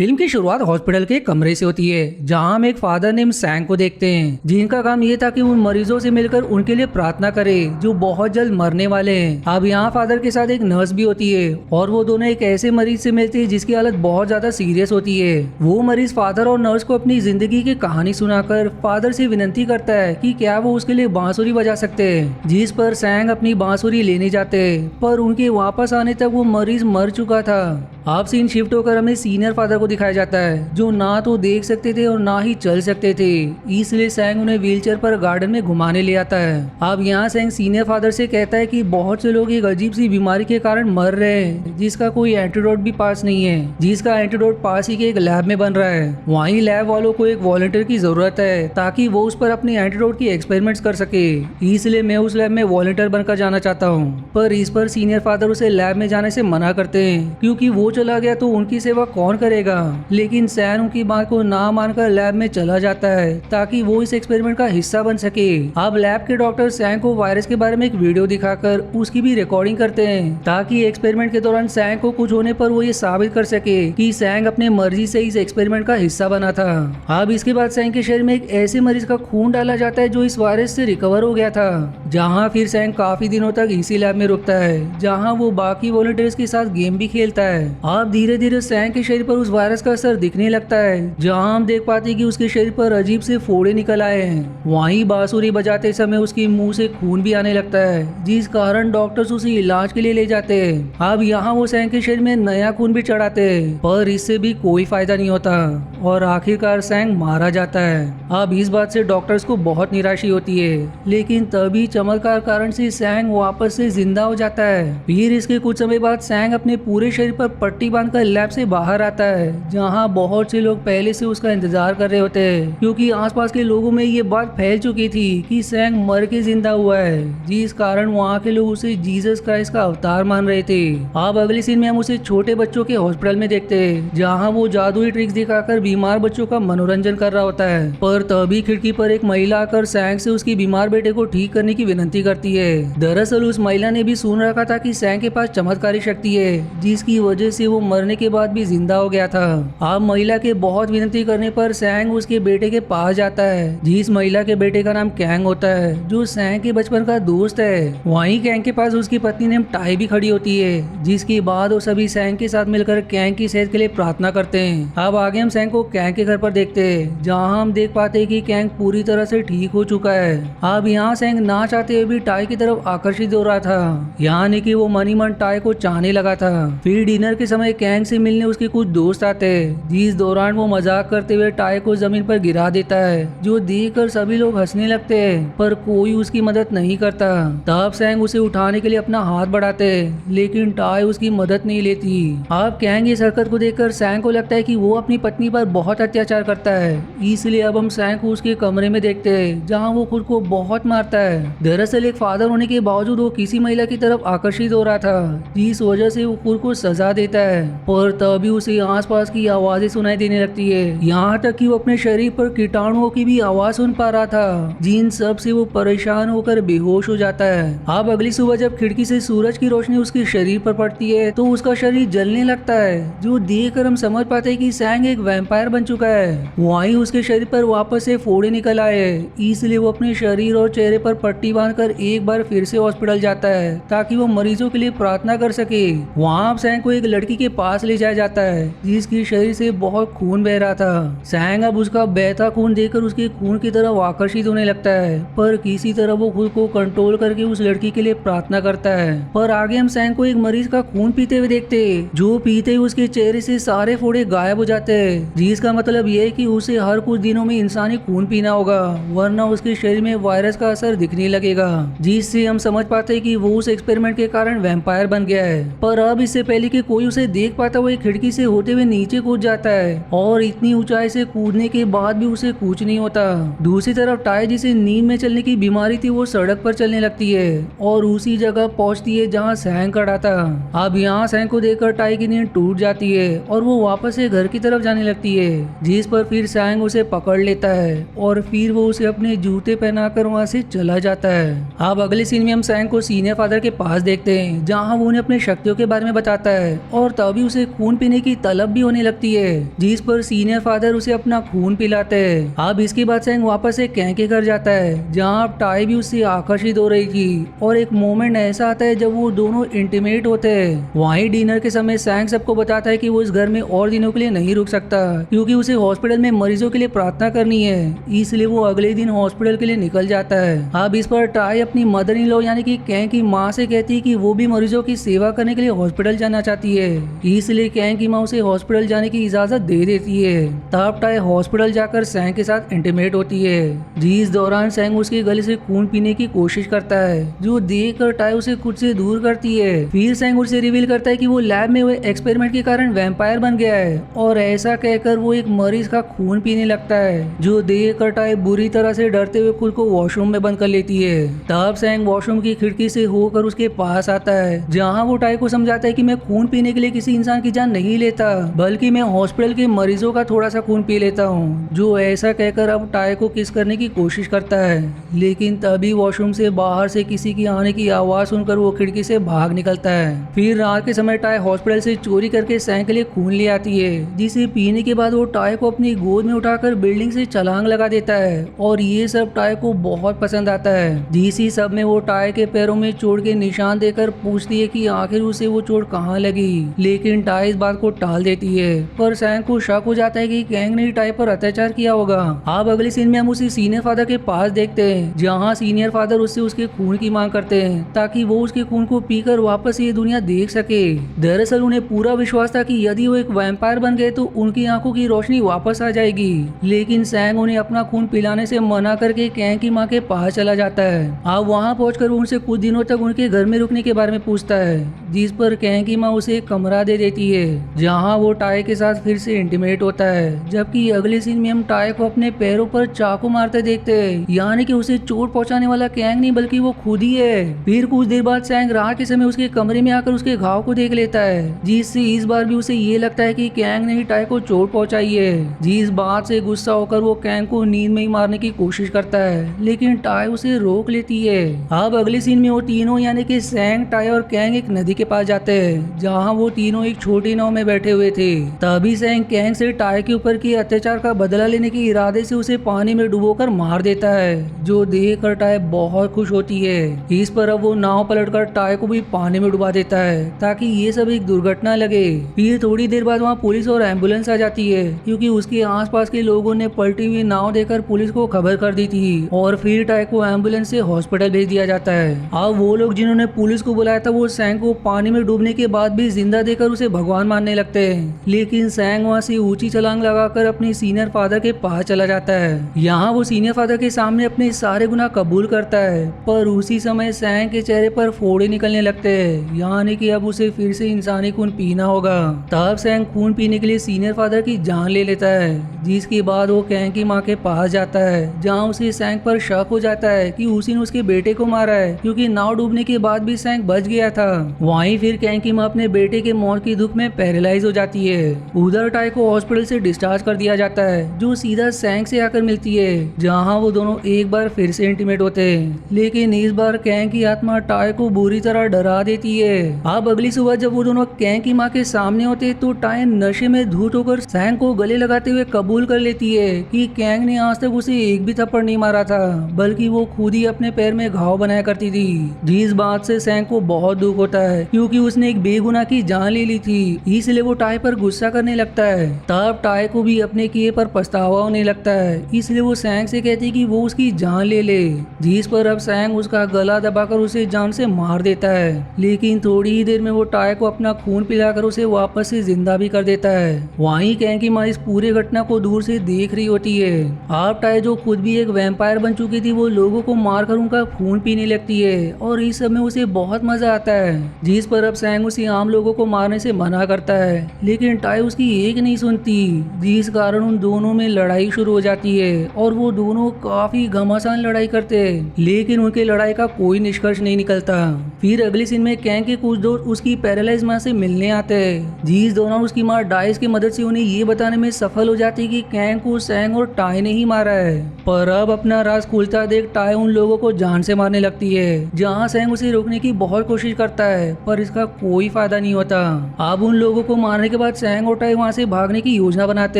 Film की शुरुआत hospital के कमरे से होती है, जहां हम एक फादर नेम सैंग को देखते हैं, जिनका काम ये था कि उन मरीजों से मिलकर उनके लिए प्रार्थना करे जो बहुत जल्द मरने वाले हैं। अब यहाँ फादर के साथ एक नर्स भी होती है और वो दोनों एक ऐसे मरीज से मिलते हैं जिसकी हालत बहुत ज्यादा सीरियस होती है। वो मरीज फादर और नर्स को अपनी जिंदगी की कहानी सुनाकर फादर से विनती करता है कि क्या वो उसके लिए बांसुरी बजा सकते हैं, जिस पर सैंग अपनी बांसुरी लेने जाते हैं, पर उनके वापस आने तक वो मरीज मर चुका था। अब सीन शिफ्ट होकर हमें सीनियर फादर को दिखाया जाता है, जो ना तो देख सकते थे और ना ही चल सकते थे, इसलिए सैंग उन्हें व्हीलचेयर पर गार्डन में घुमाने ले आता है। अब यहाँ सैंग सीनियर फादर से कहता है कि बहुत से लोग एक अजीब सी बीमारी के कारण मर रहे हैं, जिसका कोई एंटीडोट भी पास नहीं है, जिसका एंटीडोट पास ही के एक लैब में बन रहा है। वहीं लैब वालों को एक वॉलंटियर की जरूरत है ताकि वो उस पर अपने एंटीडोट की एक्सपेरिमेंट्स कर सके, इसलिए मैं उस लैब में वॉलंटियर बनकर जाना चाहता हूँ। पर इस पर सीनियर फादर उसे लैब में जाने से मना करते हैं, क्योंकि वो चला गया तो उनकी सेवा कौन करेगा। लेकिन सैन उनकी बात को ना मानकर लैब में चला जाता है ताकि वो इस एक्सपेरिमेंट का हिस्सा बन सके। अब लैब के डॉक्टर सैन को वायरस के बारे में एक वीडियो दिखाकर उसकी भी रिकॉर्डिंग करते हैं, ताकि एक्सपेरिमेंट के दौरान सैन को कुछ होने पर वो ये साबित कर सके कि सैंग अपने मर्जी से इस एक्सपेरिमेंट का हिस्सा बना था। अब इसके बाद सैंग के शरीर में एक ऐसे मरीज का खून डाला जाता है जो इस वायरस से रिकवर हो गया था, जहाँ फिर सैंग काफी दिनों तक इसी लैब में रुकता है, जहाँ वो बाकी वॉलंटियर्स के साथ गेम भी खेलता है। अब धीरे धीरे सैंग के शरीर पर उस वायरस का असर दिखने लगता है, जहाँ हम देख पाते हैं कि उसके शरीर पर अजीब से फोड़े निकल आए हैं। वहीं बांसुरी बजाते समय उसके मुंह से खून भी आने लगता है, जिस कारण डॉक्टर्स उसे इलाज के लिए ले जाते हैं। अब यहाँ वो सैंग के शरीर में नया खून भी चढ़ाते हैं, पर इससे भी कोई फायदा नहीं होता और आखिरकार सैंग मारा जाता है। अब इस बात से डॉक्टर्स को बहुत निराशा होती है, लेकिन तभी चमत्कार कारण से सैंग वापस से जिंदा हो जाता है। फिर इसके कुछ समय बाद सैंग अपने पूरे शरीर पर पट्टी बांधकर लैब से बाहर आता है, जहाँ बहुत से लोग पहले से उसका इंतजार कर रहे होते हैं, क्योंकि आसपास के लोगों में ये बात फैल चुकी थी कि सैंग मर के जिंदा हुआ है, जिस कारण वहाँ के लोग उसे जीसस क्राइस्ट का अवतार मान रहे थे। अब अगले सीन में हम उसे छोटे बच्चों के हॉस्पिटल में देखते हैं, जहाँ वो जादुई ट्रिक्स दिखाकर बीमार बच्चों का मनोरंजन कर रहा होता है। पर तभी खिड़की पर एक महिला आकर सैंग से उसकी बीमार बेटे को ठीक करने की विनती करती है। दरअसल उस महिला ने भी सुन रखा था कि सैंग के पास चमत्कारी शक्ति है, जिसकी वजह से वो मरने के बाद भी जिंदा हो गया था। अब महिला के बहुत विनती करने पर सैंग उसके बेटे के पास जाता है, जिस महिला के बेटे का नाम कैंग होता है, जो सैंग के बचपन का दोस्त है। वहीं कैंग के पास उसकी पत्नी नेम टाई भी खड़ी होती है, जिसके बाद वो सभी सैंग के साथ मिलकर कैंग की सेहत के लिए प्रार्थना करते हैं। अब आगे हम सैंग को कैंग के घर पर देखते हैं, जहाँ हम देख पाते हैं कि कैंग पूरी तरह से ठीक हो चुका है। अब यहाँ सैंग ना चाहते हुए भी टाई की तरफ आकर्षित हो रहा था, यानी कि वो मनी मन टाई को चाहने लगा था। फिर डिनर के समय कैंग से मिलने उसके कुछ दोस्त आते हैं, जिस दौरान वो मजाक करते हुए टाई को जमीन पर गिरा देता है, जो देखकर सभी लोग हंसने लगते हैं, पर कोई उसकी मदद नहीं करता। तब सैंग उसे उठाने के लिए अपना हाथ बढ़ाते हैं, लेकिन टाई उसकी मदद नहीं लेती। अब कैंग इस हरकत को देखकर सैंग को लगता है कि वो अपनी पत्नी पर बहुत अत्याचार करता है, इसलिए अब हम सैंग को उसके कमरे में देखते हैं, जहाँ वो खुद को बहुत मारता है। दरअसल एक फादर होने के बावजूद वो किसी महिला की तरफ आकर्षित हो रहा था, जिस वजह से वो खुद को सजा देता है, पर तभी उसे आसपास की आवाजें सुनाई देने लगती है, यहाँ तक कि वो अपने शरीर पर कीटाणुओं की भी आवाज सुन पा रहा था, जिन सब से वो परेशान होकर बेहोश हो जाता है। अब अगली सुबह जब खिड़की से सूरज की रोशनी उसके शरीर पर पड़ती है तो उसका शरीर जलने लगता है, जो देखकर हम समझ पाते हैं कि सैंग एक वैम्पायर बन चुका है। वहीं उसके शरीर पर वापस से फोड़े निकल आए, इसलिए वो अपने शरीर और चेहरे पर पट्टी बांधकर एक बार फिर से हॉस्पिटल जाता है, ताकि वो मरीजों के लिए प्रार्थना कर सके। वहाँ सैंग को एक लड़की के पास ले जाया जाता है, जिसके शरीर से बहुत खून बह रहा था। सैंग अब उसका बहता खून देखकर उसके खून की तरफ आकर्षित होने लगता है, पर किसी तरह वो खुद को कंट्रोल करके उस लड़की के लिए प्रार्थना करता है। पर आगे हम सैंग को एक मरीज का खून पीते हुए देखते हैं, जो पीते ही उसके चेहरे से सारे फोड़े गायब हो जाते हैं, जिसका मतलब ये है कि उसे हर कुछ दिनों में इंसानी खून पीना होगा, वरना उसके शरीर में वायरस का असर दिखने लगेगा, जिससे हम समझ पाते हैं कि वो उस एक्सपेरिमेंट के कारण वैम्पायर बन गया है। पर अब इससे पहले कि कोई उसे देख पाता वो एक खिड़की से होते हुए नीचे कूद जाता है, और इतनी ऊंचाई से कूदने के बाद भी उसे कुछ नहीं होता। दूसरी तरफ टाई, जिसे नींद में चलने की बीमारी थी, वो सड़क पर चलने लगती है और उसी जगह पहुंचती है जहां सैंग खड़ा था। अब यहाँ सैंग को देखकर टाई की नींद टूट जाती है और वो वापस से घर की तरफ जाने लगती है, जिस पर फिर सैंग उसे पकड़ लेता है और फिर वो उसे अपने जूते पहनाकर वहाँ से चला जाता है। अब अगले सीन में हम सैंग को सीनियर फादर के पास देखते हैं, जहाँ वो उन्हें अपने शक्तियों के बारे में बताता है और तभी उसे खून पीने की तलब भी होने लगती है, जिस पर सीनियर फादर उसे अपना खून पिलाते हैं। अब इसके बाद सैंग वापस से कैंग के घर जाता है, जहाँ अब टाई भी उससे आकर्षित हो रही थी और एक मोमेंट ऐसा आता है जब वो दोनों इंटीमेट होते हैं। वहीं डिनर के समय सैंग सबको बताता है कि वो इस घर में और दिनों के लिए नहीं रुक सकता, क्योंकि उसे हॉस्पिटल में मरीजों के लिए प्रार्थना करनी है, इसलिए वो अगले दिन हॉस्पिटल के लिए निकल जाता है। अब इस पर टाई अपनी मदर इन लॉ यानी कि कैंग की माँ से कहती है कि वो भी मरीजों की सेवा करने के लिए हॉस्पिटल जाना चाहती है, इसलिए कैंग की माँ उसे हॉस्पिटल जाने की इजाजत दे देती है। तब टाई हॉस्पिटल जाकर सैंग के साथ इंटीमेट होती है, जिस दौरान सैंग उसके गले से खून पीने की कोशिश करता है, जो देखकर टाई उसे खुद से दूर करती है। फिर सैंग उसे रिवील करता है कि वो लैब में हुए एक्सपेरिमेंट के कारण वैम्पायर बन गया है, और ऐसा कहकर वो एक मरीज का खून पीने लगता है, जो देखकर टाई बुरी तरह से डरते हुए खुद को वॉशरूम में बंद कर लेती है। तब सैंग वॉशरूम की खिड़की से होकर उसके पास आता है, जहाँ वो टाई को समझाता है कि मैं खून पीने के लिए किसी इंसान की जान नहीं लेता, बल्कि मैं हॉस्पिटल के मरीजों का थोड़ा सा खून पी लेता हूँ। जो ऐसा कहकर अब टाई को किस करने की कोशिश करता है, लेकिन तभी वॉशरूम से बाहर से किसी की आने की आवाज सुनकर वो खिड़की से भाग निकलता है। फिर रात के समय टाई हॉस्पिटल से चोरी करके सैंग के लिए खून ले आती है, जिसे पीने के बाद वो टाई को अपनी गोद में उठाकर बिल्डिंग से छलांग लगा देता है, और ये सब टाई को बहुत पसंद आता है। इसी सब में वो टाई के पैरों में चोट के निशान देकर पूछती है कि आखिर उसे वो चोट कहाँ लगी, लेकिन टाई इस बात को टाल देती है। पर सैंग को शक हो जाता है कि कैंग ने टाई पर अत्याचार किया होगा। अब अगले सीन में हम उसे सीनियर फादर के पास देखते हैं, जहाँ सीनियर फादर उससे उसके खून की मांग करते हैं, ताकि वो उसके खून को पीकर वापस ये दुनिया देख सके। दरअसल उन्हें पूरा विश्वास था कि यदि वो एक वैम्पायर बन गए तो उनकी आंखों की रोशनी वापस आ जाएगी, लेकिन सैंग उन्हें अपना खून पिलाने से मना करके कैंग की माँ के पास चला जाता है। अब वहाँ पहुंचकर वो उनसे कुछ दिनों तक उनके घर में रुकने के बारे में पूछता है, जिस पर कैंग की माँ उसे एक कमरा दे देती है, जहाँ वो टाई के साथ फिर से इंटीमेट होता है। जबकि अगले सीन में हम टाई को अपने पैरों पर चाकू मारते देखते हैं, यानी कि उसे चोट पहुंचाने वाला कैंग नहीं बल्कि वो खुद ही है। फिर कुछ देर बाद सैंग रात के समय उसके कमरे में आकर उसके घाव को देख लेता है, जिससे इस बार भी उसे ये लगता है कि कैंग ने ही टाई को चोट पहुंचाई है। जिस बात से गुस्सा होकर वो कैंग को नींद में ही मारने की कोशिश करता है, लेकिन टाई उसे रोक लेती है। अब अगले सीन में वो तीनों यानी कि सैंग, टाई और कैंग एक नदी के पास जाते हैं, जहाँ वो तीनों एक छोटी नाव में बैठे हुए थे। तभी सैंग कैंग से टाई के ऊपर की अत्याचार का बदला लेने के इरादे से उसे पानी में डुबोकर मार देता है, जो देखकर टाई बहुत खुश होती है। इस पर अब वो नाव पलटकर टाई को भी पानी में डुबा देता है, ताकि ये सब एक दुर्घटना लगे। फिर थोड़ी देर बाद वहाँ पुलिस और एम्बुलेंस आ जाती है, क्योंकि उसके आसपास के लोगों ने पलटी हुई नाव देखकर पुलिस को खबर कर दी थी, और फिर टाई को एम्बुलेंस से हॉस्पिटल भेज दिया जाता है। अब वो लोग जिन्होंने पुलिस को बुलाया था वो सैंग को पानी में डूबने के बाद भी जिंदा देखकर उसे भगवान मानने लगते हैं, लेकिन सैंग वहाँ से ऊंची छलांग लगाकर अपने सीनियर फादर के पास चला जाता है। यहाँ वो सीनियर फादर के सामने अपने सारे गुनाह कबूल करता है, पर उसी समय सैंग के चेहरे पर फोड़े निकलने लगते हैं, यानी कि अब उसे फिर से इंसानी खून पीना होगा। तब सैंग खून पीने के लिए सीनियर फादर की जान ले लेता है, जिसके बाद वो कैंग की माँ के पास जाता है, जहाँ उसे सैंग पर शक हो जाता है कि उसी ने उसके बेटे को मारा है, क्योंकि नाव डूबने के बाद भी सैंग बच गया था। वहीं फिर कैंग की माँ अपने बेटे के मौत की दुख में पैरालाइज हो जाती है। उधर टाई को हॉस्पिटल से डिस्चार्ज कर दिया जाता है, जो सीधा सैंग से आकर मिलती है, जहाँ वो दोनों एक बार फिर से इंटीमेट होते हैं, लेकिन इस बार कैंग की आत्मा टाई को बुरी तरह डरा देती है। अब अगली सुबह जब वो दोनों कैंग की माँ के सामने होते तो टाई नशे में धूत होकर सैंग को गले लगाते हुए कबूल कर लेती है कि कैंग ने आज तक उसे एक भी थप्पड़ नहीं मारा था, बल्कि वो खुद ही अपने पैर में घाव बनाया करती थी। जिस बात से सैंग को बहुत दुख होता है, क्योंकि उसने एक बेगुनाह की जान ले ली थी, इसलिए वो टाई पर गुस्सा करने लगता है। तब टाई को भी अपने किए पर पछतावा होने लगता है, इसलिए वो सैंग से कहती है कि वो उसकी जान ले ले, जिस पर अब सैंग उसका गला दबाकर उसे जान से मार देता है। लेकिन थोड़ी ही देर में वो टाई को अपना खून पिलाकर उसे वापस से जिंदा भी कर देता है। वहीं कैंग की माँ इस पूरे घटना को दूर से देख रही होती है। अब टाई जो खुद भी एक वैम्पायर बन चुकी थी, वो लोगों को मारकर उनका खून पीने लगती है, और इस सब में उसे बहुत मजा आता है। जिस पर अब सैंग उसे आम लोगों को मारने से मना करता है, लेकिन टाई उसकी एक नहीं सुनती, जिस कारण उन दोनों में लड़ाई शुरू हो जाती है, और वो दोनों काफी घमासान लड़ाई करते हैं, लेकिन उनके लड़ाई का कोई निष्कर्ष नहीं निकलता। फिर अगले सीन में कैंग के कुछ दोस्त उसकी पैरालाइज माँ से मिलने आते हैं, जिस दौरान उसकी माँ डाइस की मदद से उन्हें ये बताने में सफल हो जाती है कि कैंग को सैंग और टाई ने ही मारा है। पर अब अपना राज खुलता देख टाई उन लोगों को जान से मारने लगती है, जहाँ सैंग उसे रोकने की बहुत कोशिश करता है, पर इसका कोई फायदा नहीं होता। होता। अब उन लोगों को मारने के बाद सैंग और टाई वहाँ से भागने की योजना बनाते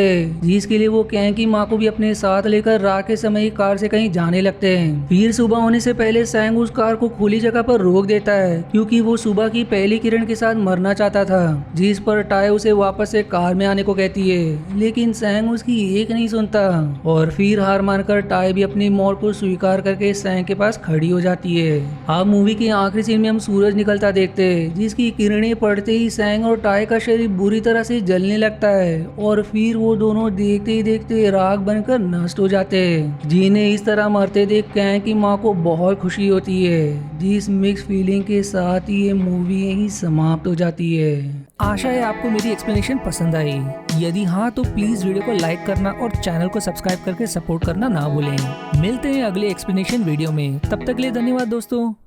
हैं, जिसके लिए वो कैंग की माँ को भी अपने साथ लेकर रात के समय कार से कहीं जाने लगते हैं। फिर सुबह होने से पहले सैंग उस कार को खुली जगह पर रोक देता है, क्योंकि वो सुबह की पहली किरण के साथ मरना चाहता था। जिस पर टाई उसे वापस से कार में आने को कहती है, लेकिन सैंग उसकी एक नहीं सुनता और फिर हार मानकर टाई भी अपनी मौत को स्वीकार करके सैंग के पास खड़ी हो जाती है। अब मूवी के आखिरी सीन में हम सूरज निकलता देखते हैं, जिसकी किरणें पड़ते ही सैंग और टाई का शरीर बुरी तरह से जलने लगता है और फिर वो दोनों देखते ही देखते राख बनकर नष्ट हो जाते हैं। जिन्हें इस तरह मरते देख कैंग की माँ को बहुत खुशी होती है, जिस मिक्स फीलिंग के साथ ये मूवी यहीं समाप्त हो जाती है। आशा है आपको मेरी एक्सप्लेनेशन पसंद आई। यदि हाँ तो प्लीज वीडियो को लाइक करना और चैनल को सब्सक्राइब करके सपोर्ट करना ना भूलें। मिलते हैं अगले एक्सप्लेनेशन वीडियो में, तब तक के लिए धन्यवाद दोस्तों।